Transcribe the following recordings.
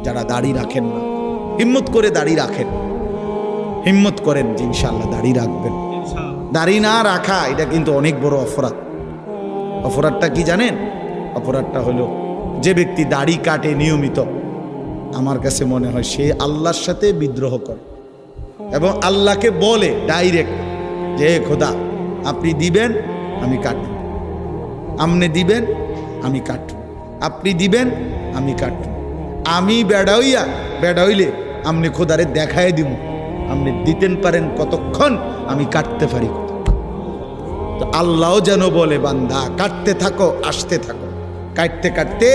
যারা দাড়ি রাখেন না, হিম্মত করে দাড়ি রাখেন, হিম্মত করেন যে ইনশাআল্লাহ দাড়ি রাখবেন। দাড়ি না রাখা এটা কিন্তু অনেক বড় অপরাধ। অপরাধটা কি জানেন? অপরাধটা হলো যে ব্যক্তি দাড়ি কাটে নিয়মিত, আমার কাছে মনে হয় সে আল্লাহর সাথে বিদ্রোহ করে এবং আল্লাহকে বলে ডাইরেক্ট যে খোদা আপনি দিবেন আমি কাটব, আপনি দিবেন আমি কাটব, আপনি দিবেন আমি কাটব, আমি বেড়াইলে আপনি খোদারে দেখায় দিব, আপনি দিতেন পারেন কতক্ষণ, আমি কাটতে পারি কতক্ষণ। তো আল্লাহও যেন বলে বান্দা কাটতে থাকো, আসতে থাকো, কাটতে কাটতে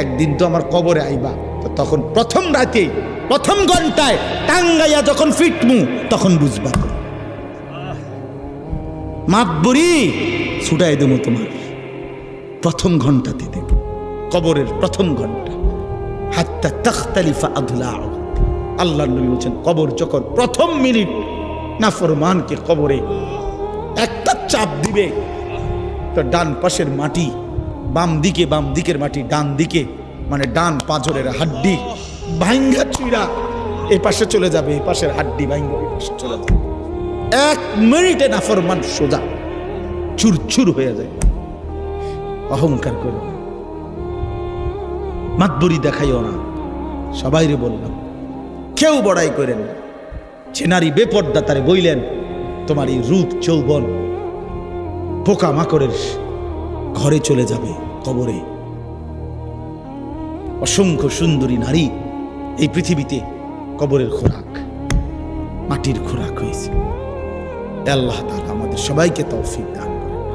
একদিন তো আমার কবরে আইবা, তো তখন প্রথম রাতে প্রথম ঘন্টায় টাঙ্গাইয়া যখন ফিটমু তখন বুঝবা, মাতবরি ছুটাই দেবো তোমার প্রথম ঘন্টাতে দেব, কবরের প্রথম ঘন্টা। হাত্তা তাখতালিফা আদলাউ, আল্লাহর নবী বলেন কবর যখন প্রথম মিনিট নাফরমানকে কবরে একটা চাপ দিবে, তো ডান পাশের মাটি বাম দিকের মাটি ডান দিকে, মানে ডান পাঁজরের হাড্ডি ভাঙ্গা চুরা এই পাশে চলে যাবে, এই পাশের হাড্ডি ভাঙ্গা এই পাশে চলে যাবে। 1 মিনিটে নাফরমান সোজা চুরচুর হয়ে যায়। অহংকার করো না, মাতবরি দেখাইও না, সবাইরে বললাম কেউ বড়াই করেন না। যে নারী বেপর্দা তারে বইলেন তোমার এই রূপ যৌবন পোকা মাকড়ের ঘরে চলে যাবে, কবরে। অসংখ্য সুন্দরী নারী এই পৃথিবীতে কবরের খোরাক, মাটির খোরাক হয়েছে। আল্লাহ তাআলা আমাদের সবাইকে তৌফিক দান।